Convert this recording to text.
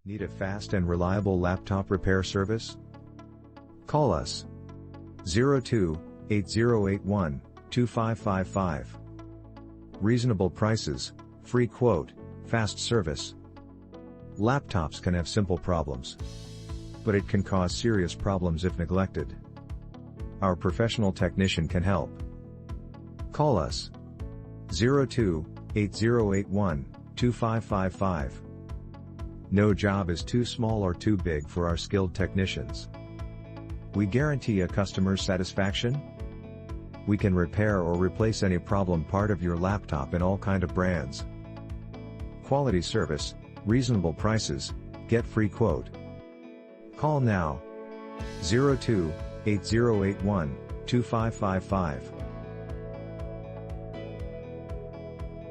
Need a fast and reliable laptop repair service? Call us 02-8081-2555. Reasonable prices, free quote, fast service. Laptops can have simple problems, but it can cause serious problems if neglected. Our professional technician can help. Call us 02-8081-2555. No job is too small or too big for our skilled technicians. We guarantee a customer's satisfaction. We can repair or replace any problem part of your laptop in all kind of brands. Quality service, reasonable prices, get free quote. Call now 02-8081-2555.